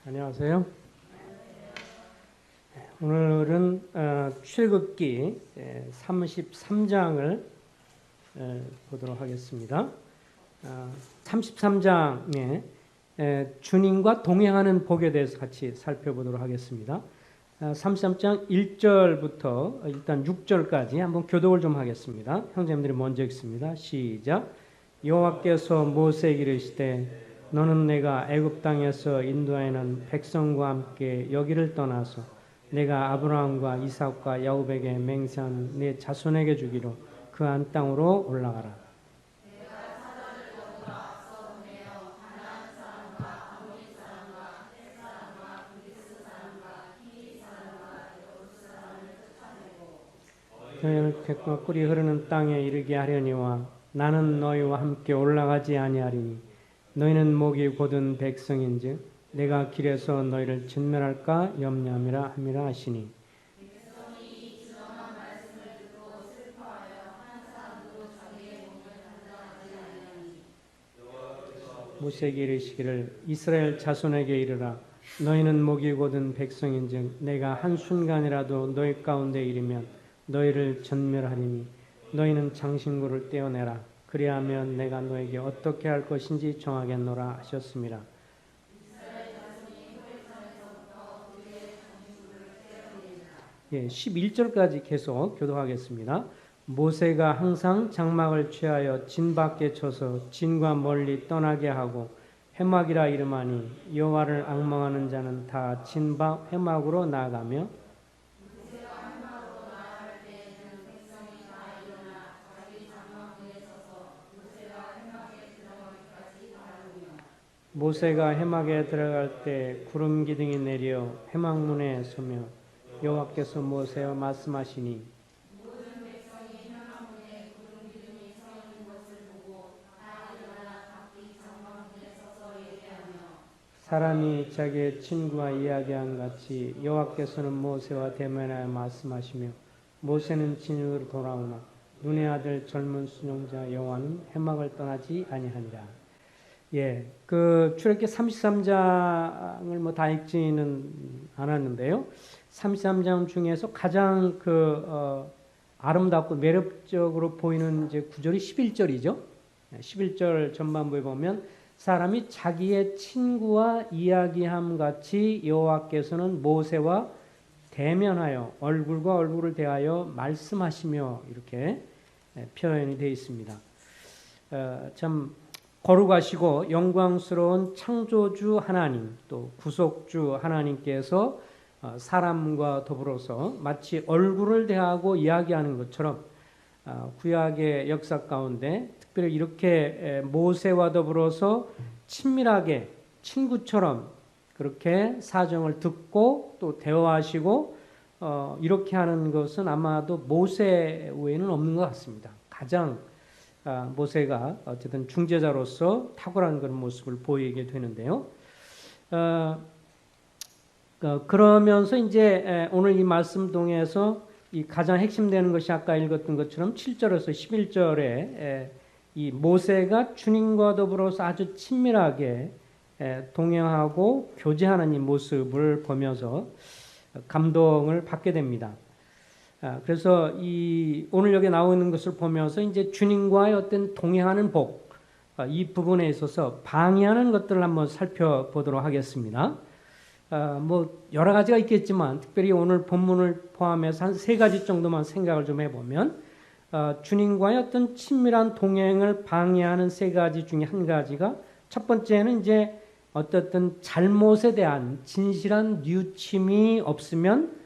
안녕하세요. 오늘은 출애굽기 33장을 보도록 하겠습니다. 33장에 주님과 동행하는 복에 대해서 같이 살펴보도록 하겠습니다. 33장 1절부터 일단 6절까지 한번 교독을 좀 하겠습니다. 형제님들이 먼저 읽습니다. 시작. 여호와께서 모세에게 이르시되 너는 내가 애굽 땅에서 인도하여낸 백성과 함께 여기를 떠나서 내가 아브라함과 이삭과 야곱에게 맹세한 내 자손에게 주기로 그 한 땅으로 올라가라. 너희는 객과 꿀이 흐르는 땅에 이르게 하려니와 나는 너희와 함께 올라가지 아니하리니 너희는 목이 곧은 백성인즉 내가 길에서 너희를 진멸할까 염려함이라 함이라 하시니 모세에게 이르시기를 이스라엘 자손에게 이르라 너희는 목이 곧은 백성인즉 내가 한순간이라도 너희 가운데 이르면 너희를 전멸하리니 너희는 장신구를 떼어내라 그리하면 내가 너에게 어떻게 할 것인지 정하겠노라 하셨습니다. 예, 11절까지 계속 교독하겠습니다. 모세가 항상 장막을 취하여 진 밖에 쳐서 진과 멀리 떠나게 하고 회막이라 이름하니 여호와를 앙망하는 자는 다 진 밖 회막으로 나아가며 모세가 회막에 들어갈 때 구름 기둥이 내려 회막문에 서며 여호와께서 모세와 말씀하시니 사람이 자기의 친구와 이야기한 같이 여호와께서는 모세와 대면하여 말씀하시며 모세는 진으로 돌아오나 눈의 아들 젊은 순종자 여호와는 회막을 떠나지 아니하니라. 예, 그 출애굽기 33장을 뭐 다 읽지는 않았는데요. 33장 중에서 가장 아름답고 매력적으로 보이는 이제 구절이 11절이죠. 11절 전반부에 보면 사람이 자기의 친구와 이야기함 같이 여호와께서는 모세와 대면하여 얼굴과 얼굴을 대하여 말씀하시며 이렇게 표현이 되어 있습니다. 참 거룩하시고 영광스러운 창조주 하나님 또 구속주 하나님께서 사람과 더불어서 마치 얼굴을 대하고 이야기하는 것처럼 구약의 역사 가운데 특별히 이렇게 모세와 더불어서 친밀하게 친구처럼 그렇게 사정을 듣고 또 대화하시고 이렇게 하는 것은 아마도 모세 외에는 없는 것 같습니다. 가장 모세가 어쨌든 중재자로서 탁월한 그런 모습을 보이게 되는데요. 그러면서 이제 오늘 이 말씀 통해서 이 가장 핵심되는 것이 아까 읽었던 것처럼 7절에서 11절에 이 모세가 주님과 더불어서 아주 친밀하게 동행하고 교제하는 이 모습을 보면서 감동을 받게 됩니다. 그래서 오늘 여기 나오는 것을 보면서 이제 주님과의 어떤 동행하는 복, 이 부분에 있어서 방해하는 것들을 한번 살펴보도록 하겠습니다. 뭐 여러 가지가 있겠지만 특별히 오늘 본문을 포함해서 한 3가지 정도만 생각을 좀 해보면 주님과의 어떤 친밀한 동행을 방해하는 3가지 중에 한 가지가 첫 번째는 이제 어떻든 잘못에 대한 진실한 뉘우침이 없으면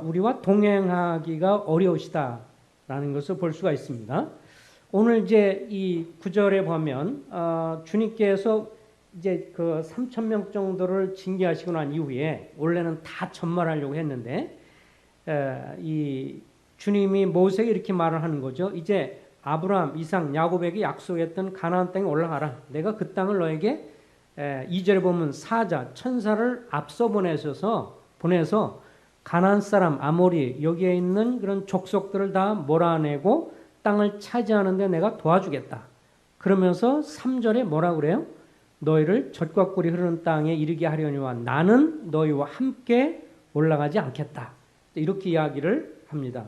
우리와 동행하기가 어려우시다라는 것을 볼 수가 있습니다. 오늘 이제 이 9절에 보면 주님께서 이제 그 3,000명 정도를 징계하시고 난 이후에 원래는 다 전멸하려고 했는데 이 주님이 모세에게 이렇게 말을 하는 거죠. 이제 아브라함, 이삭, 야곱에게 약속했던 가나안 땅에 올라가라. 내가 그 땅을 너에게 2절에 보면 사자, 천사를 앞서 보내서 가나안 사람 아모리 여기에 있는 그런 족속들을 다 몰아내고 땅을 차지하는 데 내가 도와주겠다. 그러면서 3절에 뭐라 그래요? 너희를 젖과 꿀이 흐르는 땅에 이르게 하려니와 나는 너희와 함께 올라가지 않겠다. 이렇게 이야기를 합니다.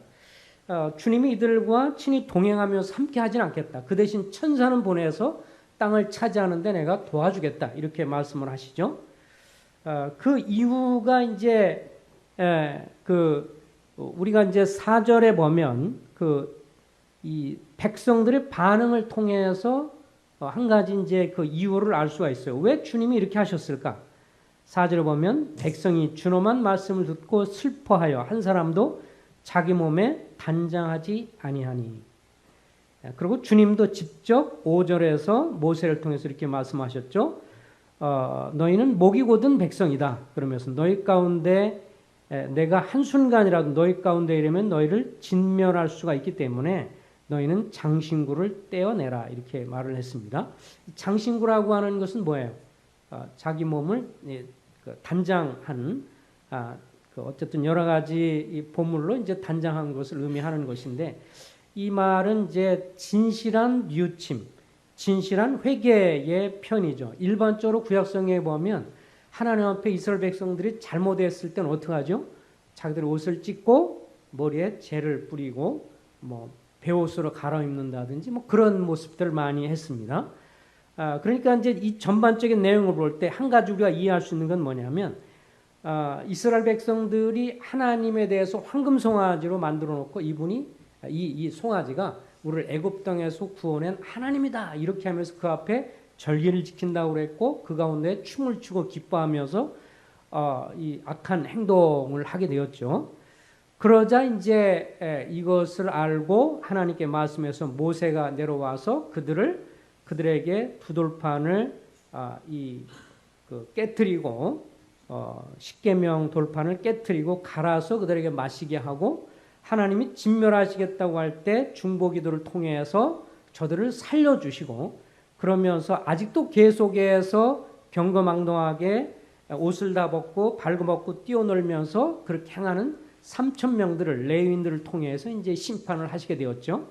주님이 이들과 친히 동행하면서 함께 하진 않겠다. 그 대신 천사는 보내서 땅을 차지하는데 내가 도와주겠다. 이렇게 말씀을 하시죠. 그 이유가 이제 우리가 이제 4절에 보면 이 백성들의 반응을 통해서 한 가지 이제 그 이유를 알 수가 있어요. 왜 주님이 이렇게 하셨을까? 4절에 보면 백성이 준엄한 말씀을 듣고 슬퍼하여 한 사람도 자기 몸에 단장하지 아니하니. 그리고 주님도 직접 5절에서 모세를 통해서 이렇게 말씀하셨죠. 너희는 목이 곧은 백성이다. 그러면서 너희 가운데 내가 한순간이라도 너희 가운데 이르면 너희를 진멸할 수가 있기 때문에 너희는 장신구를 떼어내라. 이렇게 말을 했습니다. 장신구라고 하는 것은 뭐예요? 자기 몸을 단장한 어쨌든 여러 가지 보물로 이제 단장한 것을 의미하는 것인데 이 말은 이제 진실한 뉘우침, 진실한 회개의 편이죠. 일반적으로 구약성경에 보면 하나님 앞에 이스라엘 백성들이 잘못했을 때는 어떻게 하죠? 자기들 옷을 찢고 머리에 재를 뿌리고 베옷으로 갈아입는다든지 그런 모습들을 많이 했습니다. 그러니까 이제 이 전반적인 내용을 볼 때 한 가지 우리가 이해할 수 있는 건 뭐냐면 이스라엘 백성들이 하나님에 대해서 황금 송아지로 만들어 놓고 이분이 이 송아지가 우리를 애굽 땅에서 구원한 하나님이다 이렇게 하면서 그 앞에 절기를 지킨다고 그랬고 그 가운데 춤을 추고 기뻐하면서 이 악한 행동을 하게 되었죠. 그러자 이제 이것을 알고 하나님께 말씀해서 모세가 내려와서 그들에게 두돌판을 깨뜨리고 십계명 돌판을 깨뜨리고 갈아서 그들에게 마시게 하고 하나님이 진멸하시겠다고 할 때 중보기도를 통해서 저들을 살려주시고 그러면서 아직도 계속해서 경거망동하게 옷을 다 벗고 발궈벗고 뛰어놀면서 그렇게 행하는 3,000명들을 레위인들을 통해서 이제 심판을 하시게 되었죠.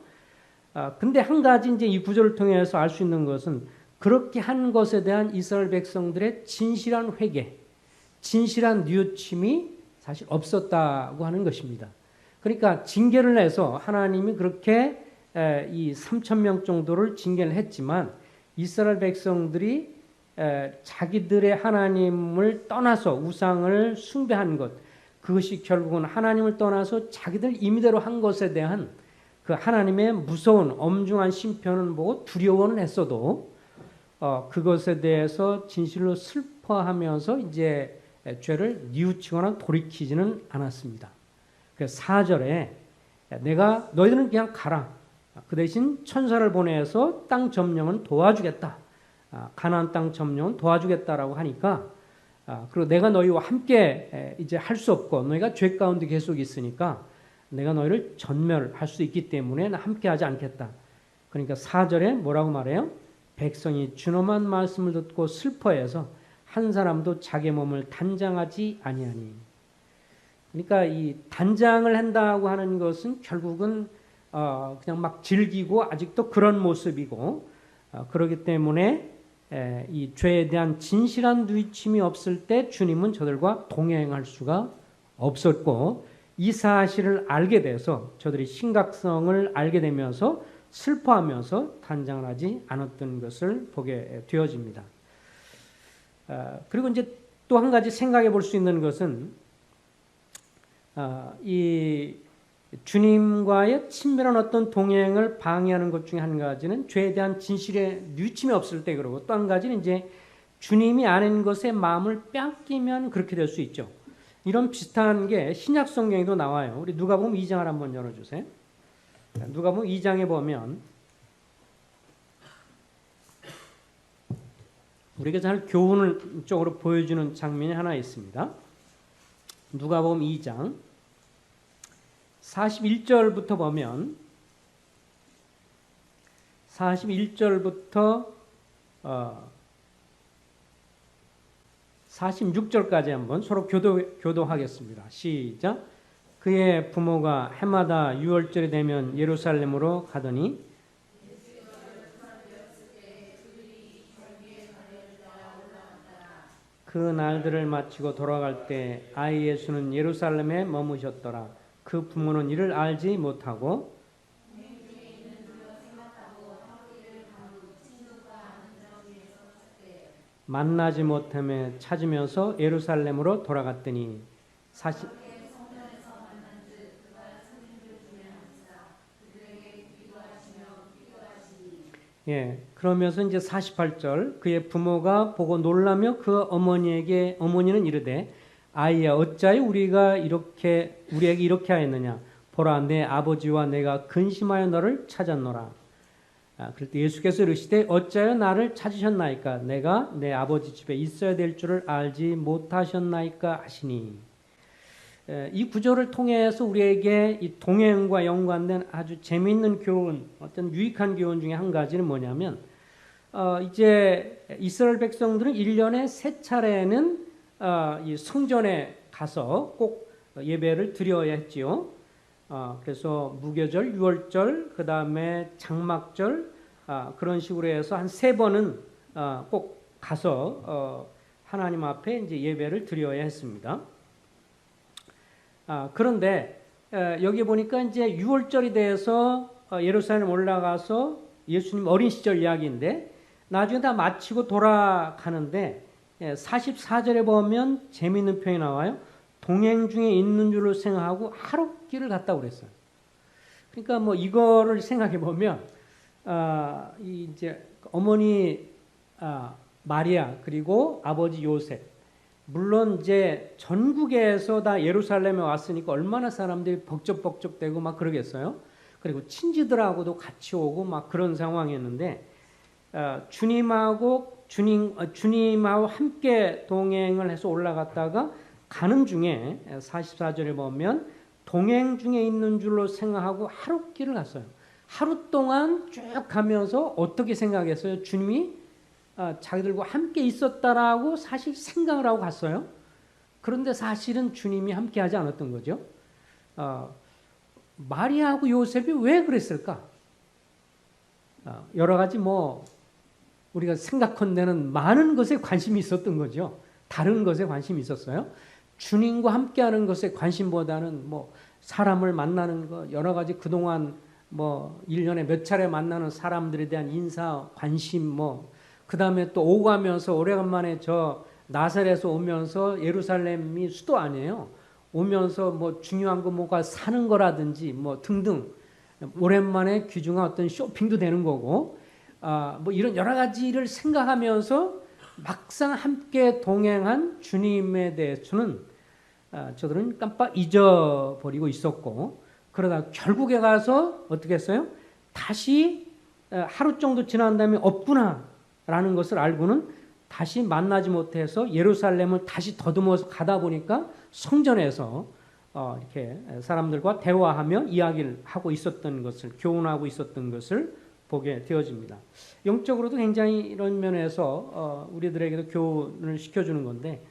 근데 한 가지 이제 이 구절을 통해서 알 수 있는 것은 그렇게 한 것에 대한 이스라엘 백성들의 진실한 회개, 진실한 뉘우침이 사실 없었다고 하는 것입니다. 그러니까 징계를 내서 하나님이 그렇게 이 3,000명 정도를 징계를 했지만 이스라엘 백성들이 자기들의 하나님을 떠나서 우상을 숭배한 것, 그것이 결국은 하나님을 떠나서 자기들 임의대로 한 것에 대한 그 하나님의 무서운 엄중한 심판을 보고 두려워는 했어도 그것에 대해서 진실로 슬퍼하면서 이제 죄를 뉘우치거나 돌이키지는 않았습니다. 그래서 4절에 내가 너희들은 그냥 가라. 그 대신 천사를 보내서 땅 점령은 도와주겠다. 가나안 땅 점령은 도와주겠다라고 하니까 그리고 내가 너희와 함께 이제 할 수 없고 너희가 죄 가운데 계속 있으니까 내가 너희를 전멸할 수 있기 때문에 나 함께 하지 않겠다. 그러니까 4절에 뭐라고 말해요? 백성이 준엄한 말씀을 듣고 슬퍼해서 한 사람도 자기 몸을 단장하지 아니하니. 그러니까 이 단장을 한다고 하는 것은 결국은 그냥 막 즐기고 아직도 그런 모습이고 그렇기 때문에 이 죄에 대한 진실한 뉘우침이 없을 때 주님은 저들과 동행할 수가 없었고 이 사실을 알게 돼서 저들이 심각성을 알게 되면서 슬퍼하면서 단장을 하지 않았던 것을 보게 되어집니다. 그리고 이제 또 한 가지 생각해 볼 수 있는 것은 이 주님과의 친밀한 어떤 동행을 방해하는 것 중에 한 가지는 죄에 대한 진실의 뉘우침이 없을 때 그러고 또 한 가지는 이제 주님이 아는 것에 마음을 뺏기면 그렇게 될 수 있죠. 이런 비슷한 게 신약 성경에도 나와요. 우리 누가복음 2장을 한번 열어주세요. 누가복음 2장에 보면 우리가 잘 교훈을 쪽으로 보여주는 장면이 하나 있습니다. 누가복음 2장 41절부터 보면 41절부터 46절까지 한번 서로 교도하겠습니다. 시작. 그의 부모가 해마다 유월절이 되면 예루살렘으로 가더니 그 날들을 마치고 돌아갈 때 아이 예수는 예루살렘에 머무셨더라. 그 부모는 이를 알지 못하고 만나지 못함에 찾으면서 예루살렘으로 돌아갔더니 40 예, 그러면서 이제 48절 그의 부모가 보고 놀라며 그 어머니는 이르되 아이야 어찌하여 우리에게 이렇게 하였느냐 보라 내 아버지와 내가 근심하여 너를 찾았노라. 그럴 때 예수께서 이르시되 어찌하여 나를 찾으셨나이까 내가 내 아버지 집에 있어야 될 줄을 알지 못하셨나이까 하시니. 이 구절을 통해서 우리에게 이 동행과 연관된 아주 재미있는 교훈, 어떤 유익한 교훈 중에 한 가지는 뭐냐면 이제 이스라엘 백성들은 1년에 3차례는 이 성전에 가서 꼭 예배를 드려야 했지요. 그래서 무교절, 유월절, 그 다음에 장막절 그런 식으로 해서 한 3번은 꼭 가서 하나님 앞에 이제 예배를 드려야 했습니다. 그런데 여기 보니까 이제 유월절이 돼서 예루살렘 올라가서 예수님 어린 시절 이야기인데 나중에 다 마치고 돌아가는데 44절에 보면 재미있는 표현이 나와요. 동행 중에 있는 줄로 생각하고 하룻길을 갔다고 그랬어요. 그러니까 뭐 이거를 생각해 보면 이제 어머니 마리아 그리고 아버지 요셉 물론 이제 전국에서 다 예루살렘에 왔으니까 얼마나 사람들이 벅적벅적대고 막 그러겠어요. 그리고 친지들하고도 같이 오고 막 그런 상황이었는데 주님하고 함께 동행을 해서 올라갔다가 가는 중에 44절에 보면 동행 중에 있는 줄로 생각하고 하룻길을 갔어요. 하루 동안 쭉 가면서 어떻게 생각했어요? 주님이 자기들과 함께 있었다라고 사실 생각을 하고 갔어요. 그런데 사실은 주님이 함께 하지 않았던 거죠. 마리아하고 요셉이 왜 그랬을까? 여러 가지 뭐 우리가 생각한데는 많은 것에 관심이 있었던 거죠. 다른 것에 관심이 있었어요. 주님과 함께하는 것에 관심보다는 뭐 사람을 만나는 것 여러 가지 그동안 뭐 1년에 몇 차례 만나는 사람들에 대한 인사 관심 뭐 그다음에 또 오가면서 오래간만에 저 나사렛에서 오면서 예루살렘이 수도 아니에요. 오면서 뭐 중요한 거 뭐가 사는 거라든지 뭐 등등 오랜만에 귀중한 어떤 쇼핑도 되는 거고 뭐 이런 여러 가지를 생각하면서 막상 함께 동행한 주님에 대해서는 저들은 깜빡 잊어버리고 있었고 그러다 결국에 가서 어떻게 했어요? 다시 하루 정도 지난 다음에 없구나라는 것을 알고는 다시 만나지 못해서 예루살렘을 다시 더듬어서 가다 보니까 성전에서 이렇게 사람들과 대화하며 이야기를 하고 있었던 것을 교훈하고 있었던 것을 보게 되어집니다. 영적으로도 굉장히 이런 면에서 우리들에게도 교훈을 시켜주는 건데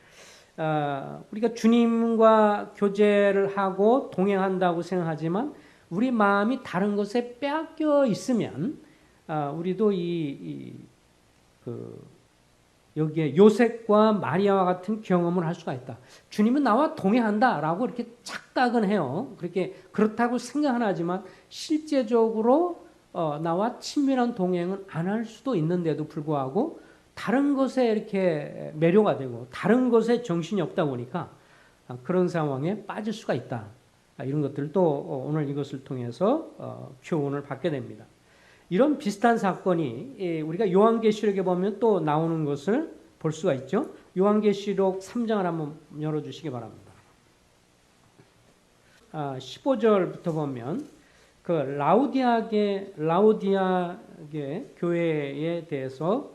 우리가 주님과 교제를 하고 동행한다고 생각하지만 우리 마음이 다른 것에 빼앗겨 있으면 우리도 여기에 요셉과 마리아와 같은 경험을 할 수가 있다. 주님은 나와 동행한다라고 이렇게 착각은 해요. 그렇다고 생각은 하지만 실제적으로 나와 친밀한 동행은 안 할 수도 있는데도 불구하고 다른 것에 이렇게 매료가 되고 다른 것에 정신이 없다 보니까 그런 상황에 빠질 수가 있다. 이런 것들도 오늘 이것을 통해서 교훈을 받게 됩니다. 이런 비슷한 사건이 우리가 요한계시록에 보면 또 나오는 것을 볼 수가 있죠. 요한계시록 3장을 한번 열어주시기 바랍니다. 15절부터 보면 그 라우디아계 교회에 대해서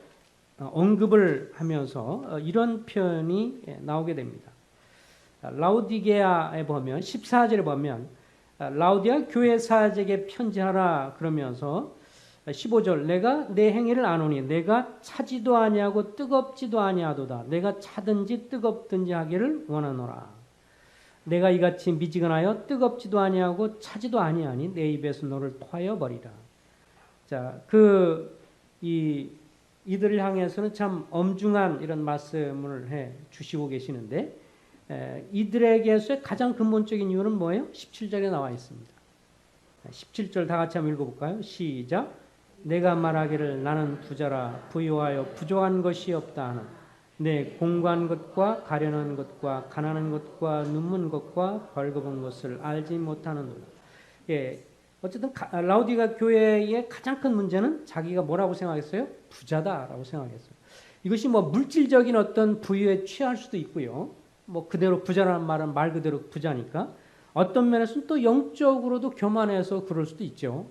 언급을 하면서 이런 표현이 나오게 됩니다. 라우디게아에 보면 14절에 보면 라우디아 교회 사직에 편지하라 그러면서 15절 내가 내 행위를 아노니 내가 차지도 아니하고 뜨겁지도 아니하도다. 내가 차든지 뜨겁든지 하기를 원하노라. 내가 이같이 미지근하여 뜨겁지도 아니하고 차지도 아니하니 내 입에서 너를 토하여 버리라. 자, 이 이들을 향해서는 참 엄중한 이런 말씀을 해 주시고 계시는데 이들에게서의 가장 근본적인 이유는 뭐예요? 17절에 나와 있습니다. 17절 다 같이 한번 읽어볼까요? 시작. 내가 말하기를 나는 부자라 부유하여 부족한 것이 없다 하는 내 공고한 것과 가련한 것과 가난한 것과 눈먼 것과 벌거벗은 것을 알지 못하는도다. 예, 어쨌든 라우디가 교회의 가장 큰 문제는 자기가 뭐라고 생각했어요? 부자다라고 생각했어요. 이것이 뭐 물질적인 어떤 부유에 취할 수도 있고요. 뭐 그대로 부자라는 말은 말 그대로 부자니까 어떤 면에서는 또 영적으로도 교만해서 그럴 수도 있죠.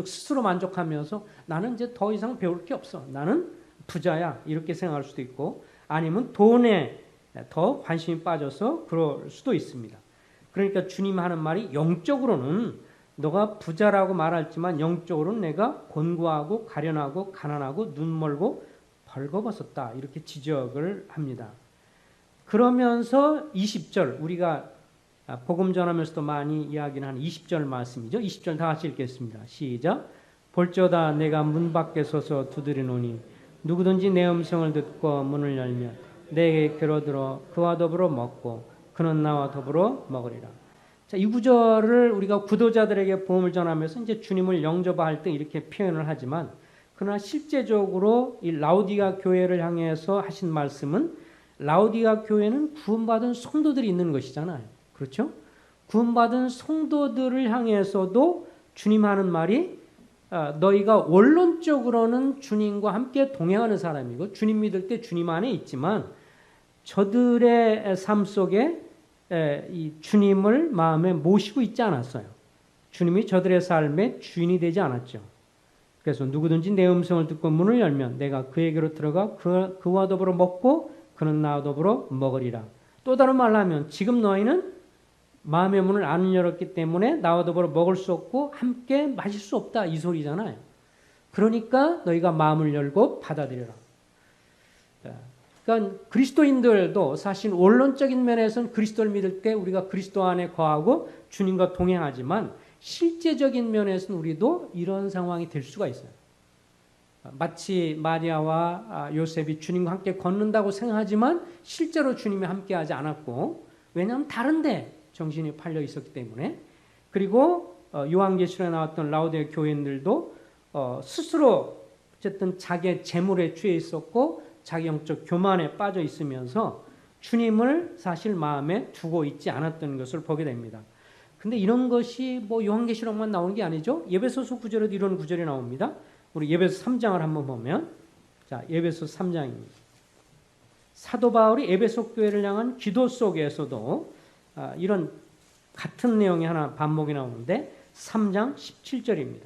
스스로 만족하면서 나는 이제 더 이상 배울 게 없어. 나는 부자야. 이렇게 생각할 수도 있고 아니면 돈에 더 관심이 빠져서 그럴 수도 있습니다. 그러니까 주님 하는 말이 영적으로는 너가 부자라고 말했지만 영적으로는 내가 곤고하고 가련하고 가난하고 눈멀고 벌거벗었다. 이렇게 지적을 합니다. 그러면서 20절 우리가 복음 전하면서도 많이 이야기는 하는 20절 말씀이죠. 20절 다 같이 읽겠습니다. 시작. 볼지어다 내가 문 밖에 서서 두드리노니 누구든지 내 음성을 듣고 문을 열면 내게 들어 그와 더불어 먹고 그는 나와 더불어 먹으리라. 자, 이 구절을 우리가 구도자들에게 복음을 전하면서 이제 주님을 영접할 때 이렇게 표현을 하지만 그러나 실제적으로 이 라우디가 교회를 향해서 하신 말씀은 라우디가 교회는 구원받은 성도들이 있는 것이잖아요. 그렇죠? 구원받은 성도들을 향해서도 주님 하는 말이 너희가 원론적으로는 주님과 함께 동행하는 사람이고 주님 믿을 때 주님 안에 있지만 저들의 삶 속에 이 주님을 마음에 모시고 있지 않았어요. 주님이 저들의 삶의 주인이 되지 않았죠. 그래서 누구든지 내 음성을 듣고 문을 열면 내가 그에게로 들어가 그와 더불어 먹고 그는 나와 더불어 먹으리라. 또 다른 말로 하면 지금 너희는 마음의 문을 안 열었기 때문에 나와 더불어 먹을 수 없고 함께 마실 수 없다 이 소리잖아요. 그러니까 너희가 마음을 열고 받아들여라. 그러니까 그리스도인들도 사실 원론적인 면에서는 그리스도를 믿을 때 우리가 그리스도 안에 거하고 주님과 동행하지만 실제적인 면에서는 우리도 이런 상황이 될 수가 있어요. 마치 마리아와 요셉이 주님과 함께 걷는다고 생각하지만 실제로 주님이 함께하지 않았고 왜냐하면 다른데 정신이 팔려 있었기 때문에 그리고 요한계시록에 나왔던 라우디아 교인들도 스스로 어쨌든 자기의 재물에 취해 있었고 자기 영적 교만에 빠져 있으면서 주님을 사실 마음에 두고 있지 않았던 것을 보게 됩니다. 근데 이런 것이 뭐 요한계시록만 나오는 게 아니죠. 에베소서 9절에도 이런 구절이 나옵니다. 우리 에베소 3장을 한번 보면 자, 에베소 3장입니다. 사도 바울이 에베소 교회를 향한 기도 속에서도 이런 같은 내용이 하나 반복이 나오는데 3장 17절입니다.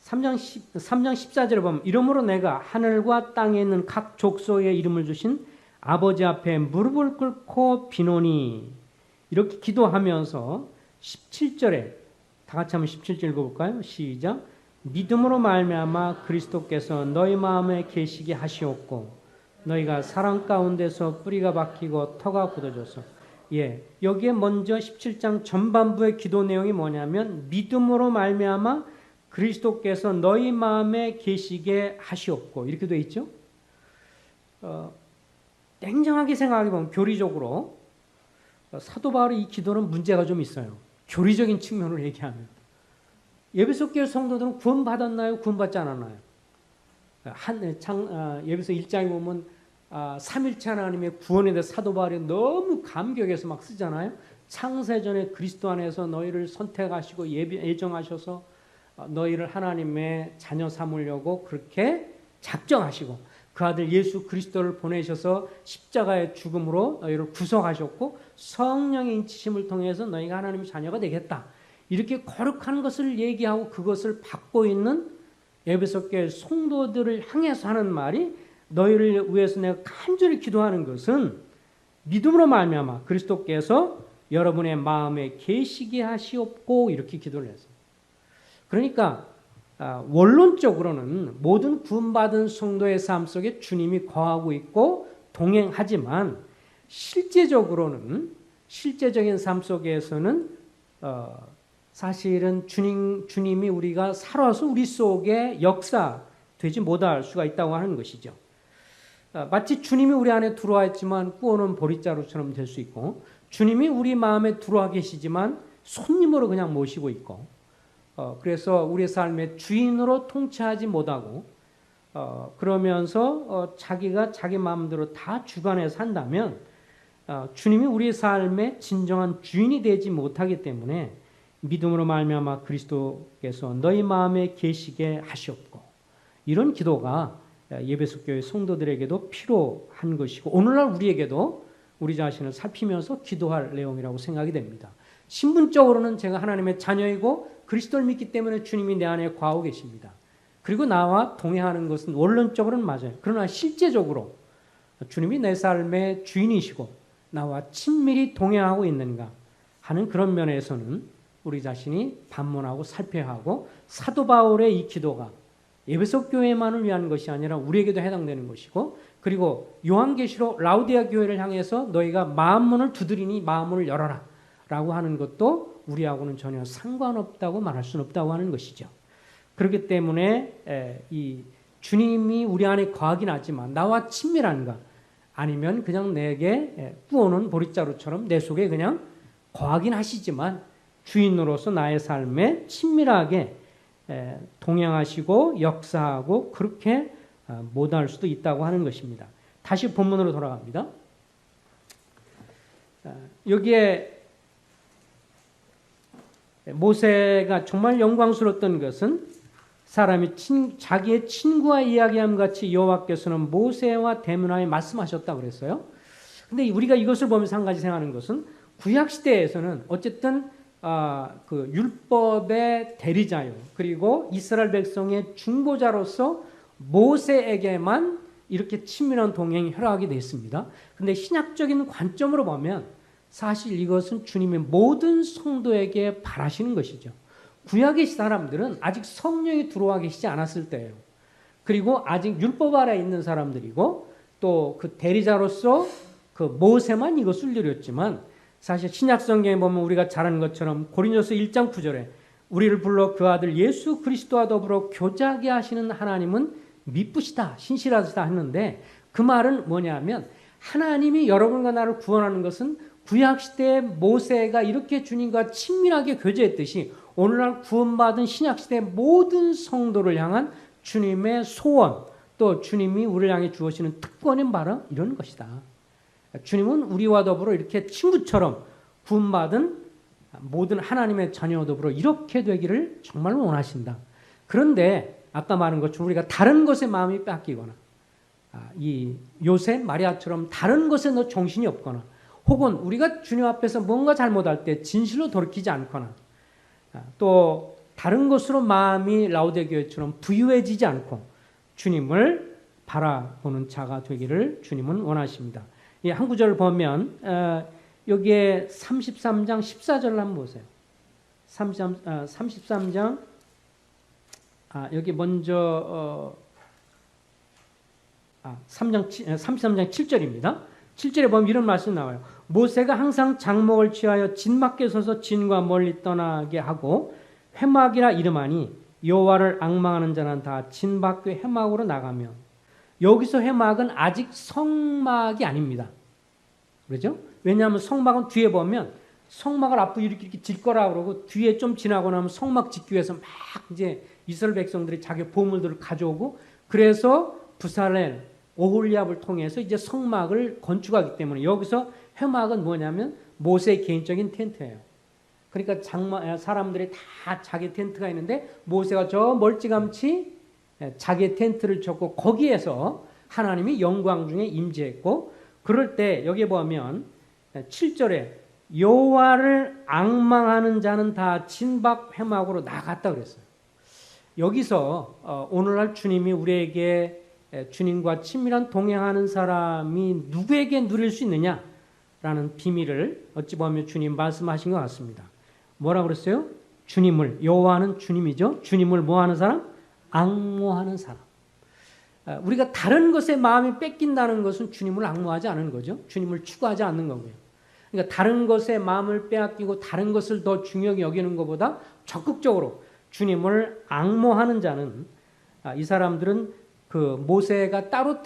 3장 14절에 보면 이러므로 내가 하늘과 땅에 있는 각 족속의 이름을 주신 아버지 앞에 무릎을 꿇고 비노니 이렇게 기도하면서 17절에 다 같이 한번 17절 읽어볼까요? 시작. 믿음으로 말미암아 그리스도께서 너희 마음에 계시게 하시옵고 너희가 사랑 가운데서 뿌리가 박히고 터가 굳어져서 여기에 먼저 17장 전반부의 기도 내용이 뭐냐면 믿음으로 말미암아 그리스도께서 너희 마음에 계시게 하시옵고 이렇게 돼 있죠. 냉정하게 생각해 보면 교리적으로 사도 바울의 이 기도는 문제가 좀 있어요. 교리적인 측면으로 얘기하면 에베소 교회 성도들은 구원받았나요? 구원받지 않았나요? 에베소 1장에 보면 삼일체 하나님의 구원에 대해 사도 바울이 너무 감격해서 막 쓰잖아요. 창세전에 그리스도 안에서 너희를 선택하시고 예정하셔서 너희를 하나님의 자녀 삼으려고 그렇게 작정하시고 그 아들 예수 그리스도를 보내셔서 십자가의 죽음으로 너희를 구속하셨고 성령의 인치심을 통해서 너희가 하나님의 자녀가 되겠다. 이렇게 거룩한 것을 얘기하고 그것을 받고 있는 에베소 교회 성도들을 향해서 하는 말이 너희를 위해서 내가 간절히 기도하는 것은 믿음으로 말미암아 그리스도께서 여러분의 마음에 계시게 하시옵고 이렇게 기도를 했어요. 그러니까 원론적으로는 모든 구원받은 성도의 삶 속에 주님이 거하고 있고 동행하지만 실제적으로는 실제적인 삶 속에서는 사실은 주님이 우리가 살아서 우리 속에 역사되지 못할 수가 있다고 하는 것이죠. 마치 주님이 우리 안에 들어와 있지만 꾸어놓은 보릿자루처럼 될 수 있고, 주님이 우리 마음에 들어와 계시지만 손님으로 그냥 모시고 있고, 그래서 우리의 삶의 주인으로 통치하지 못하고, 그러면서 자기가 자기 마음대로 다 주관해 산다면 주님이 우리의 삶의 진정한 주인이 되지 못하기 때문에 믿음으로 말미암아 그리스도께서 너희 마음에 계시게 하시옵고, 이런 기도가 예배소 교회 성도들에게도 필요한 것이고, 오늘날 우리에게도 우리 자신을 살피면서 기도할 내용이라고 생각이 됩니다. 신분적으로는 제가 하나님의 자녀이고 그리스도를 믿기 때문에 주님이 내 안에 거하고 계십니다. 그리고 나와 동행하는 것은 원론적으로는 맞아요. 그러나 실제적으로 주님이 내 삶의 주인이시고 나와 친밀히 동행하고 있는가 하는 그런 면에서는 우리 자신이 반문하고 살펴야 하고, 사도 바울의 이 기도가 에베소 교회만을 위한 것이 아니라 우리에게도 해당되는 것이고, 그리고 요한계시록 라우디아 교회를 향해서 너희가 마음문을 두드리니 마음문을 열어라 라고 하는 것도 우리하고는 전혀 상관없다고 말할 수는 없다고 하는 것이죠. 그렇기 때문에 이 주님이 우리 안에 거하긴 하지만 나와 친밀한가, 아니면 그냥 내게 꾸어놓은 보릿자루처럼 내 속에 그냥 거하긴 하시지만 주인으로서 나의 삶에 친밀하게 동행하시고 역사하고 그렇게 못할 수도 있다고 하는 것입니다. 다시 본문으로 돌아갑니다. 여기에 모세가 정말 영광스러웠던 것은 사람이 자기의 친구와 이야기함 같이 여호와께서는 모세와 대면하여 말씀하셨다고 그랬어요. 근데 우리가 이것을 보면서 한 가지 생각하는 것은 구약 시대에서는 어쨌든 그 율법의 대리자요, 그리고 이스라엘 백성의 중보자로서 모세에게만 이렇게 친밀한 동행이 허락하게 됐습니다. 근데 신약적인 관점으로 보면 사실 이것은 주님의 모든 성도에게 바라시는 것이죠. 구약의 사람들은 아직 성령이 들어와 계시지 않았을 때예요. 그리고 아직 율법 아래 있는 사람들이고, 또 그 대리자로서 그 모세만 이것을 누렸지만, 사실 신약 성경에 보면 우리가 잘 아는 것처럼 고린도서 1장 9절에 우리를 불러 그 아들 예수 그리스도와 더불어 교제하게 하시는 하나님은 미쁘시다, 신실하시다 했는데, 그 말은 뭐냐면 하나님이 여러분과 나를 구원하는 것은 구약시대의 모세가 이렇게 주님과 친밀하게 교제했듯이 오늘날 구원받은 신약시대의 모든 성도를 향한 주님의 소원, 또 주님이 우리를 향해 주시는 특권은 바로 이런 것이다. 주님은 우리와 더불어 이렇게 친구처럼 구원받은 모든 하나님의 자녀와 더불어 이렇게 되기를 정말로 원하신다. 그런데 아까 말한 것처럼 우리가 다른 것에 마음이 뺏기거나, 이 요셉, 마리아처럼 다른 것에 너 정신이 없거나, 혹은 우리가 주님 앞에서 뭔가 잘못할 때 진실로 돌이키지 않거나, 또 다른 것으로 마음이 라우디아 교회처럼 부유해지지 않고 주님을 바라보는 자가 되기를 주님은 원하십니다. 이 한 구절을 보면 여기에 33장 14절을 한번 보세요. 33장 여기 먼저 33장 7절입니다. 7절에 보면 이런 말씀이 나와요. 모세가 항상 장목을 취하여 진 밖에 서서 진과 멀리 떠나게 하고 회막이라 이름하니 여호와를 앙망하는 자는 다 진 밖의 회막으로 나가며, 여기서 회막은 아직 성막이 아닙니다. 그렇죠? 왜냐하면 성막은 뒤에 보면 성막을 앞으로 이렇게 질 거라 그러고, 뒤에 좀 지나고 나면 성막 짓기 위해서 막 이제 이스라엘 백성들이 자기 보물들을 가져오고, 그래서 부살렐 오홀리압을 통해서 이제 성막을 건축하기 때문에 여기서 회막은 뭐냐면 모세의 개인적인 텐트예요. 그러니까 사람들이 다 자기 텐트가 있는데 모세가 저 멀찌감치 자기 텐트를 쳤고 거기에서 하나님이 영광 중에 임재했고, 그럴 때 여기 보면 7절에 여호와를 앙망하는 자는 다 진박 회막으로 나갔다 그랬어요. 여기서 오늘날 주님이 우리에게 주님과 친밀한 동행하는 사람이 누구에게 누릴 수 있느냐라는 비밀을 어찌 보면 주님 말씀하신 것 같습니다. 뭐라고 그랬어요? 주님을, 여호와는 주님이죠. 주님을 뭐하는 사람? 앙모하는 사람. 우리가 다른 것에 마음이 뺏긴다는 것은 주님을 앙모하지 않은 거죠. 주님을 추구하지 않는 거고요. 그러니까 다른 것에 마음을 빼앗기고 다른 것을 더 중요하게 여기는 것보다 적극적으로 주님을 앙모하는 자는 이 사람들은 그 모세가 따로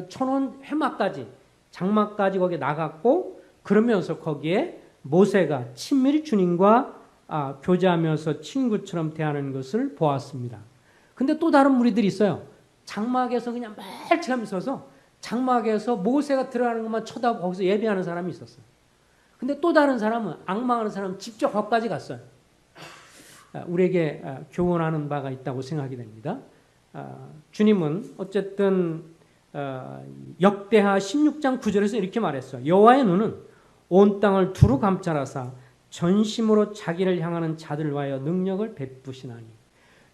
쳐놓은 회막까지 장막까지 거기에 나갔고 그러면서 거기에 모세가 친밀히 주님과 교제하면서 친구처럼 대하는 것을 보았습니다. 근데 또 다른 무리들이 있어요. 장막에서 그냥 말처럼 있어서 장막에서 모세가 들어가는 것만 쳐다보고 거기서 예배하는 사람이 있었어요. 근데 또 다른 사람은 앙망하는 사람은 직접 거기까지 갔어요. 우리에게 교훈하는 바가 있다고 생각이 됩니다. 주님은 어쨌든 역대하 16장 9절에서 이렇게 말했어요. 여호와의 눈은 온 땅을 두루 감찰하사 전심으로 자기를 향하는 자들을 위하여 능력을 베푸시나니.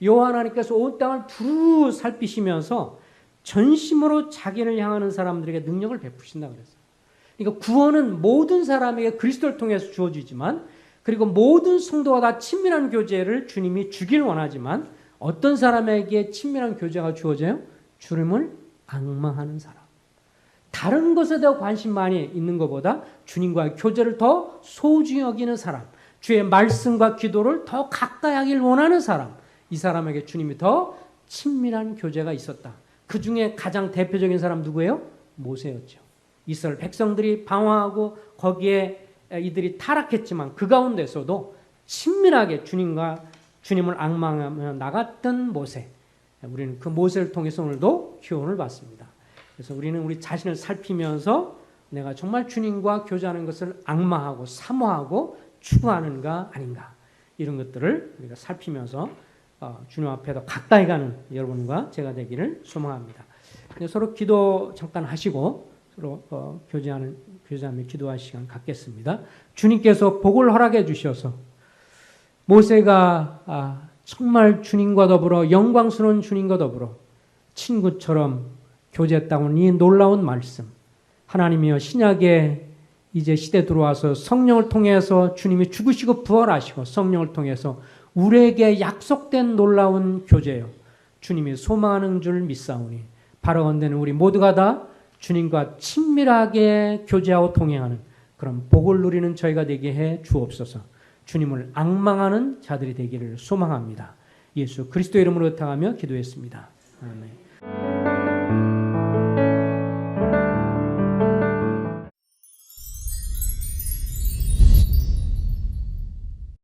여호와 하나님께서 온 땅을 두루 살피시면서 전심으로 자기를 향하는 사람들에게 능력을 베푸신다 그랬어요. 그러니까 구원은 모든 사람에게 그리스도를 통해서 주어지지만 그리고 모든 성도와 다 친밀한 교제를 주님이 주길 원하지만 어떤 사람에게 친밀한 교제가 주어져요? 주님을 앙망하는 사람. 다른 것에 대해 관심 많이 있는 것보다 주님과의 교제를 더 소중히 여기는 사람. 주의 말씀과 기도를 더 가까이 하길 원하는 사람. 이 사람에게 주님이 더 친밀한 교제가 있었다. 그 중에 가장 대표적인 사람 누구예요? 모세였죠. 이스라엘 백성들이 방황하고 거기에 이들이 타락했지만 그 가운데서도 친밀하게 주님을 앙망하며 나갔던 모세. 우리는 그 모세를 통해서 오늘도 교훈을 받습니다. 그래서 우리는 우리 자신을 살피면서 내가 정말 주님과 교제하는 것을 앙망하고 사모하고 추구하는가 아닌가 이런 것들을 우리가 살피면서 주님 앞에 더 가까이 가는 여러분과 제가 되기를 소망합니다. 서로 기도 잠깐 하시고 서로 교제하며 기도할 시간 갖겠습니다. 주님께서 복을 허락해 주셔서 모세가 정말 주님과 더불어 영광스러운 주님과 더불어 친구처럼 교제했다는 이 놀라운 말씀, 하나님이여 신약에 이제 시대 들어와서 성령을 통해서 주님이 죽으시고 부활하시고 성령을 통해서 우리에게 약속된 놀라운 교제요. 주님이 소망하는 줄 믿사오니 바라건대는 우리 모두가 다 주님과 친밀하게 교제하고 동행하는 그런 복을 누리는 저희가 되게 해 주옵소서. 주님을 앙망하는 자들이 되기를 소망합니다. 예수 그리스도 이름으로 부탁하며 기도했습니다. 아멘.